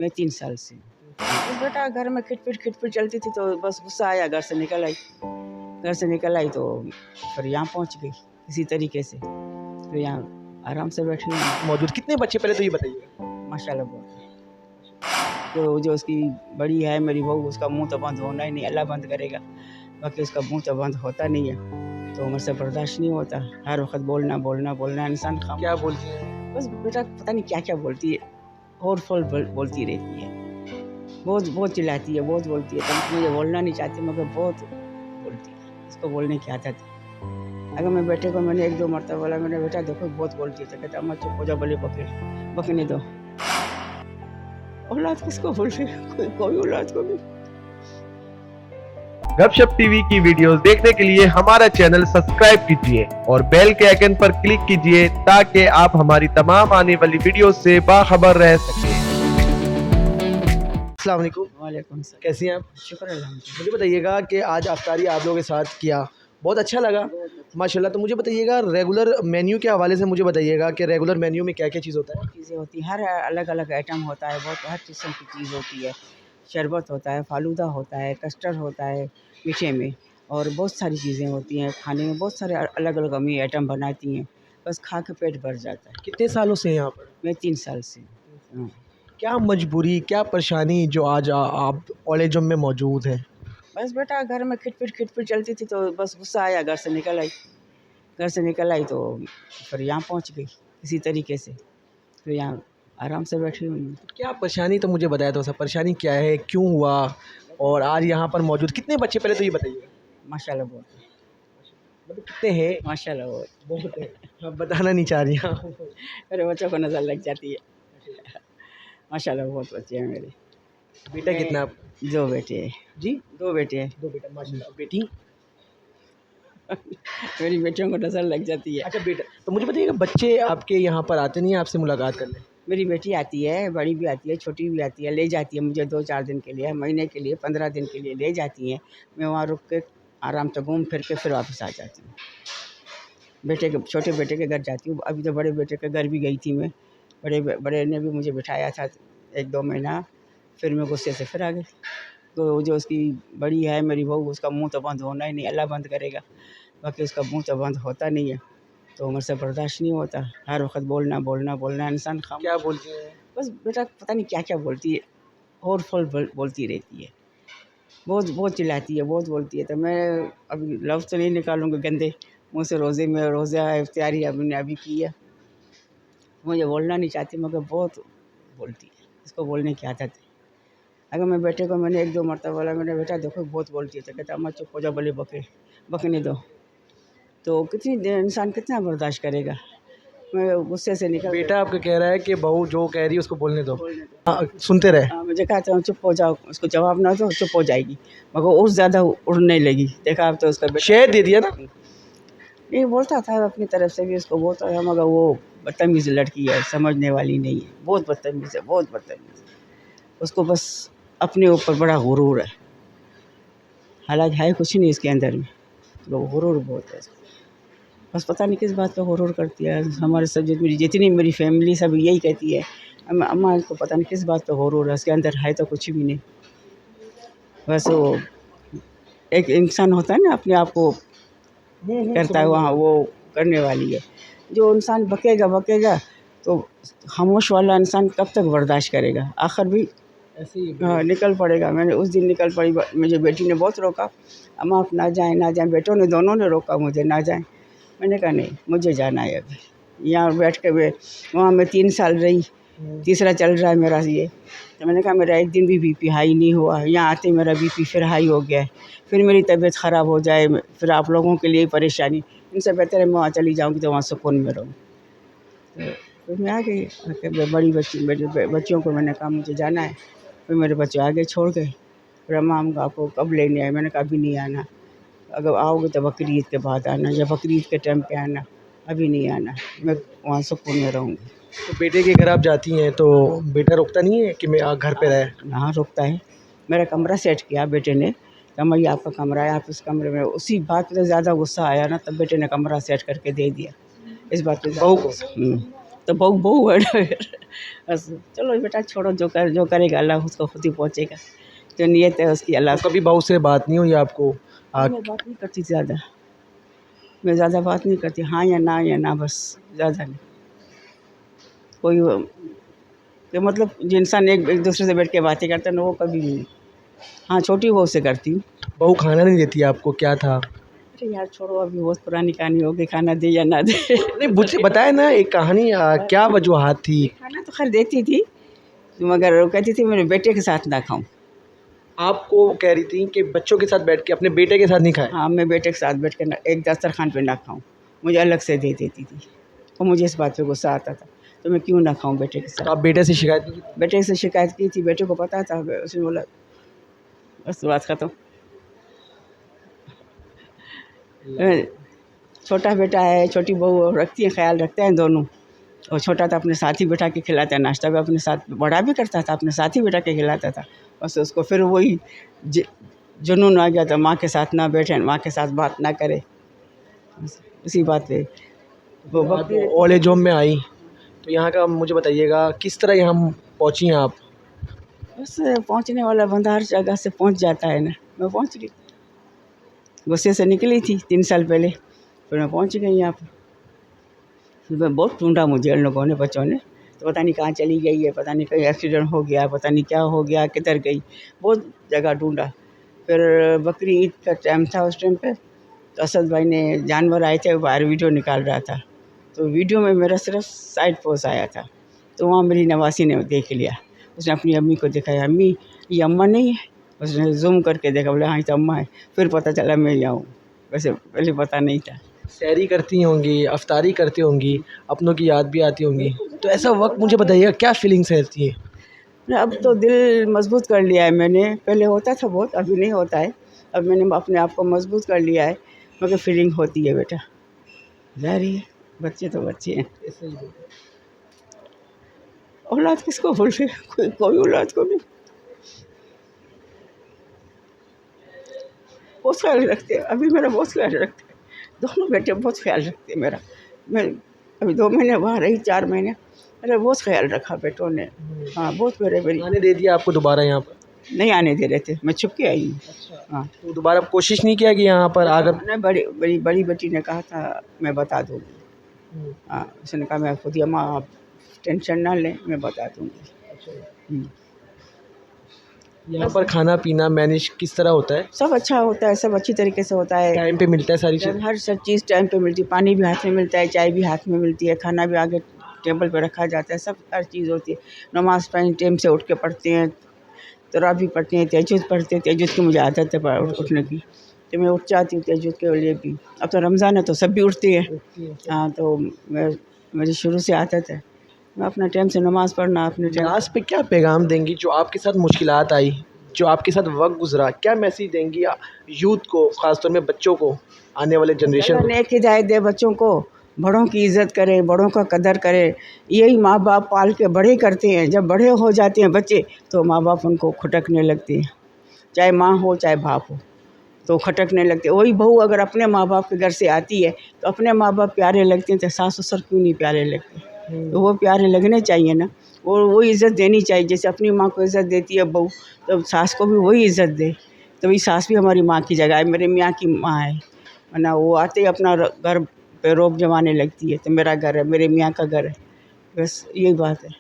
मैं 3 साल से। बस बेटा घर में खिटपिट चलती थी तो बस गुस्सा आया, घर से निकल आई तो फिर यहाँ पहुँच गई किसी तरीके से। फिर यहाँ आराम से बैठी हूँ। मौजूद कितने बच्चे पहले तो ये बताइए? माशाल्लाह बहुत। जो उसकी बड़ी है मेरी बहू, उसका मुँह तो बंद होना ही नहीं, अल्लाह बंद करेगा, बाकी उसका मुँह तो बंद होता नहीं है। तो मुझसे बर्दाश्त नहीं होता, हर वक्त बोलना इंसान खाम। क्या बोलती है? बस बेटा पता नहीं क्या बोलती है, और फल बोलती रहती है, बहुत चिल्लाती है, बहुत बोलती है। तो मुझे बोलना नहीं चाहती मगर बहुत बोलती है, इसको बोलने की आदत है। अगर मैं बेटे को मैंने 1-2 मरतबा बोला, मैंने बेटा देखो बहुत बोलती है, तो कहता अम्मा चुप हो जाओ, भले बकने दो। औलाद किसको बोल रही है, कोई औलाद को भी। गपशप टीवी की वीडियोस देखने के लिए हमारा चैनल सब्सक्राइब कीजिए और बेल के आइकन पर क्लिक कीजिए ताकि आप हमारी तमाम आने वाली वीडियोस से बाखबर रह सकें। अस्सलाम वालेकुम। वालेकुम सलाम। कैसी हैं आप? शुक्र अल्हम्दुलिल्लाह। मुझे बताइएगा कि आज अफ्तारी आप लोगों के साथ किया, बहुत अच्छा लगा माशाल्लाह। तो मुझे बताइएगा रेगुलर मेन्यू के हवाले से मुझे बताइएगा कि रेगुलर मेन्यू में क्या क्या चीज़ होता है? चीज़ें होती हैं, हर अलग अलग आइटम होता है, बहुत हर किस्म की चीज़ होती है। शरबत होता है, फालूदा होता है, कस्टर्ड होता है मीठे में, और बहुत सारी चीज़ें होती हैं खाने में, बहुत सारे अलग अलग अम्मी आइटम बनाती हैं, बस खा के पेट भर जाता है। कितने सालों से हैं यहाँ पर? मैं 3 साल से। हाँ। क्या मजबूरी, क्या परेशानी जो आज आप कॉलेजों में मौजूद हैं? बस बेटा घर में खिटपिट चलती थी तो बस गुस्सा आया, घर से निकल आई तो फिर यहाँ पहुँच गई किसी तरीके से। फिर यहाँ आराम से बैठी हुई। क्या परेशानी, तो मुझे बताया तो सब परेशानी क्या है, क्यों हुआ, और आज यहाँ पर मौजूद कितने बच्चे पहले तो ये बताइए? माशाल्लाह बहुत, मतलब कितने हैं? माशाल्लाह बहुत। बहुत है, आप बताना नहीं चाह रही हैं? मेरे बच्चों को नज़र लग जाती है। माशाल्लाह बहुत बच्चे हैं मेरे। बेटा कितना आप? 2 बेटे हैं। जी, 2 बेटे हैं। 2 बेटा माशाल्लाह। बेटी? मेरी बेटियों को नज़र लग जाती है। अच्छा बेटा, तो मुझे बताइएगा बच्चे आपके यहाँ पर आते नहीं हैं आपसे मुलाकात करने? मेरी बेटी आती है, बड़ी भी आती है, छोटी भी आती है, ले जाती है मुझे 2-4 दिन के लिए, महीने के लिए, 15 दिन के लिए ले जाती हैं। मैं वहाँ रुक के आराम से घूम फिर के फिर वापस आ जाती हूँ। छोटे बेटे के घर जाती हूँ, अभी तो बड़े बेटे के घर भी गई थी मैं। बड़े ने भी मुझे बिठाया था 1-2 महीना, फिर मैं गुस्से से फिर आ गई। तो जो उसकी बड़ी है मेरी बहू, उसका मुँह तो बंद होना ही नहीं, अल्लाह बंद करेगा, बाकी उसका मुँह तो बंद होता नहीं है। तो मुझसे बर्दाश्त नहीं होता, हर वक्त बोलना इंसान खाम। क्या बोलती हैं? बस बेटा पता नहीं क्या बोलती है, और फल बोलती रहती है, बहुत चिल्लाती है, बहुत बोलती है। तो मैं अभी लफ्ज़ तो नहीं निकालूँगी गंदे मुँह से, रोज़ा इफ्तारी अभी की है। मुझे बोलना नहीं चाहती मगर बहुत बोलती है, इसको बोलने की आदत है। अगर मैं बेटे को मैंने 1-2 मरतबा बोला, मैंने बेटा देखो बहुत बोलती है, तो कहता अम्मा चुप हो जाओ, भले बकने दो। तो कितनी देर इंसान कितना बर्दाश्त करेगा। मैं गुस्से से निकल बेटा आपको कह रहा है कि बहू जो कह रही है उसको बोलने दो। गई। हाँ, सुनते रहे। मुझे कहता हूँ चुप हो जाओ, उसको जवाब ना दो, चुप हो जाएगी, मगर और ज़्यादा उड़ने लगी। देखा अब तो उसका शेर दे दिया ना? नहीं बोलता था अपनी तरफ से भी, उसको बोलता था, मगर वो बदतमीज़ लड़की है, समझने वाली नहीं है, बहुत बदतमीज़ है, बहुत बदतमीज़। उसको बस अपने ऊपर बड़ा गुरूर है, हालांकि है कुछ नहीं इसके अंदर में, तो गुरूर बहुत है इसको। बस पता नहीं किस बात पे गुरूर करती है। हमारे सब जितनी मेरी फैमिली सब यही कहती है, अम्मा इसको पता नहीं किस बात पे गुरूर है, इसके अंदर है तो कुछ भी नहीं। बस वो एक इंसान होता है ना, अपने आप को करता है, वहाँ वो करने वाली है। जो इंसान बकेगा तो खामोश वाला इंसान कब तक बर्दाश्त करेगा, आखिर भी ऐसे ही निकल पड़ेगा। मैंने उस दिन निकल पड़ी, मुझे बेटी ने बहुत रोका, अम्मा आप ना जाएं, बेटों ने दोनों ने रोका मुझे ना जाएं। मैंने कहा नहीं मुझे जाना है अभी, यहाँ बैठ के वहाँ मैं 3 साल रही, तीसरा चल रहा है मेरा ये। तो मैंने कहा मेरा एक दिन भी बीपी हाई नहीं हुआ, यहाँ आते मेरा बीपी फिर हाई हो गया है, फिर मेरी तबीयत ख़राब हो जाए, फिर आप लोगों के लिए परेशानी, इनसे बेहतर है मैं वहाँ चली जाऊँगी तो वहाँ सुकून में रहूँ। तो फिर मैं आ गई, बड़ी बच्चियों को मैंने कहा मुझे जाना है, फिर मेरे बच्चे आगे छोड़ गए। फिर अम्मा हम आपको कब लेने आए, मैंने कहा अभी नहीं आना, अगर आओगे तो बकरी ईद के बाद आना, या बकरी ईद के टाइम पे आना, अभी नहीं आना, मैं वहाँ सुकून में रहूँगी। तो बेटे के घर आप जाती हैं तो बेटा रोकता नहीं है कि मैं घर पे रहे? हाँ रुकता है, मेरा कमरा सेट किया बेटे ने, तो ये आपका कमरा है, आप इस कमरे में, उसी बात पे ज़्यादा गुस्सा आया ना, तब बेटे ने कमरा सेट करके दे दिया, इस बात पे बहू को? तो बहू बहू है ना बस। चलो बेटा छोड़ो, जो करेगा अल्लाह उसको खुद ही पहुँचेगा, जो नियत है उसकी अल्लाह तो कभी बहू से बात नहीं हुई आपको? मैं बात नहीं करती ज़्यादा, मैं ज़्यादा बात नहीं करती, हाँ या ना बस, ज़्यादा नहीं। कोई तो मतलब जो इंसान एक दूसरे से बैठ के बातें करता है ना, वो कभी भी नहीं। हाँ, छोटी बहू से करती हूँ। बहू खाना नहीं देती आपको, क्या था? अरे यार छोड़ो, अभी बहुत पुरानी कहानी हो गई, खाना दे या ना दे नहीं, मुझे बताए ना एक कहानी, क्या वजूहात थी? खाना तो खैर देती थी, मगर वो कहती थी मेरे बेटे के साथ ना खाऊं। आपको कह रही थी कि बच्चों के साथ बैठ के अपने बेटे के साथ नहीं खाए? हाँ, मैं बेटे के साथ बैठ कर एक दस्तरखान पे ना खाऊं, मुझे अलग से दे देती थी। और मुझे इस बात पे गुस्सा आता था, तो मैं क्यों ना खाऊं बेटे के तो साथ। आप बेटे से शिकायत नहीं की? बेटे से शिकायत की थी, बेटे को पता था, उसने बोला बस बात खत्म। छोटा बेटा है, छोटी बहू रखती है, ख्याल रखते हैं दोनों। और छोटा तो अपने साथ ही बैठा के खिलाता है, नाश्ता भी अपने साथ, बड़ा भी करता था अपने साथ ही बैठा के खिलाता था। बस उसको फिर वही जुनून आ गया था, माँ के साथ ना बैठे, माँ के साथ बात ना करे, उसी बात पे वो आप ओल्ड एज होम में आई, तो यहाँ का मुझे बताइएगा किस तरह यहाँ पहुँची हैं आप? बस पहुँचने वाला बंदा हर जगह से पहुँच जाता है ना। मैं पहुँच गई, गुस्से से निकली थी 3 साल पहले, फिर मैं पहुँच गई यहाँ पर। फिर मैं बहुत ढूंढा मुझे उन लोगों ने, बच्चों ने, तो पता नहीं कहाँ चली गई है, पता नहीं कहीं एक्सीडेंट हो गया, पता नहीं क्या हो गया, किधर गई, बहुत जगह ढूंढा। फिर बकरी ईद का टाइम था उस टाइम पे, तो असद भाई ने जानवर आए थे, बाहर वीडियो निकाल रहा था, तो वीडियो में मेरा सिर्फ साइड पोस्ट आया था। तो वहाँ मेरी नवासी ने देख लिया, उसने अपनी अम्मी को दिखाया, अम्मी ये अम्मा नहीं है। उसने जूम करके देखा, बोले हाँ ये तो अम्मा है। फिर पता चला मैं यहाँ हूँ, वैसे पहले पता नहीं था। सैरी करती होंगी, अफ्तारी करती होंगी, अपनों की याद भी आती होंगी, तो ऐसा वक्त मुझे बताइएगा क्या फीलिंग्स रहती है? अब तो दिल मजबूत कर लिया है मैंने, पहले होता था बहुत, अभी नहीं होता है। अब मैंने अपने आप को मजबूत कर लिया है, मगर फीलिंग होती है बेटा, जारी है, बच्चे तो बच्चे हैं। औलाद किसको भूल रहे, कोई औलाद को नहीं, बहुत ख्याल रखते हैं, अभी मेरा बहुत ख्याल रखते हैं, दोनों बेटे बहुत ख्याल रखते हैं मेरा। मैं अभी 2 महीने वहाँ रही, 4 महीने, अरे बहुत ख्याल रखा बेटों ने। हाँ, बहुत मेरी आने दे दिया आपको दोबारा यहाँ पर? नहीं आने दे रहे थे, मैं छुप के आई हूँ। अच्छा, हाँ, तो दोबारा कोशिश नहीं किया कि यहाँ पर आकर? नहीं, बड़ी बेटी ने कहा था मैं बता दूँगी। हाँ, उसने कहा मैं खुद ही, अम्मा आप टेंशन ना लें, मैं बता दूँगी। यहाँ पर खाना पीना मैनेज किस तरह होता है? सब अच्छा होता है, सब अच्छी तरीके से होता है, टाइम पे मिलता है सारी चीज़? हर सब चीज़ टाइम पे मिलती है, पानी भी हाथ में मिलता है, चाय भी हाथ में मिलती है, खाना भी आगे टेबल पे रखा जाता है, सब हर चीज़ होती है। नमाज़ टाइम से उठ के पढ़ते हैं, तरावी पढ़ते हैं, तहज्जुद पढ़ते हैं, तहज्जुद की मुझे आदत है उठने की, तो मैं उठ जाती हूँ तहज्जुद के लिए भी। अब तो रमज़ान है तो सब भी उठते हैं। हाँ, तो मेरी शुरू से आदत है, मैं अपना टाइम से नमाज़ पढ़ना, अपने टाइम। लास्ट पे क्या पैगाम देंगी जो आपके साथ मुश्किलात आई, जो आपके साथ वक्त गुजरा, क्या मैसेज देंगी यूथ को, ख़ासतौर में बच्चों को, आने वाले जनरेशन को? नेक हिदायत दे बच्चों को, बड़ों की इज़्ज़त करें, बड़ों का कदर करें। यही माँ बाप पाल के बड़े करते हैं, जब बड़े हो जाते हैं बच्चे तो माँ बाप उनको खटकने लगते हैं, चाहे माँ हो चाहे बाप हो, तो खटकने लगते हैं। वही बहू अगर अपने माँ बाप के घर से आती है तो अपने माँ बाप प्यारे लगते हैं, तो सास ससुर क्यों नहीं प्यारे लगते? तो वो प्यारे लगने चाहिए ना, वो इज़्ज़त देनी चाहिए, जैसे अपनी माँ को इज़्ज़त देती है बहू, तो सास को भी वही इज़्ज़त दे। तो वही सास भी हमारी माँ की जगह है, मेरे मियाँ की माँ है, वरना वो आते ही अपना घर पे रोब जमाने लगती है, तो मेरा घर है, मेरे मियाँ का घर है, बस यही बात है।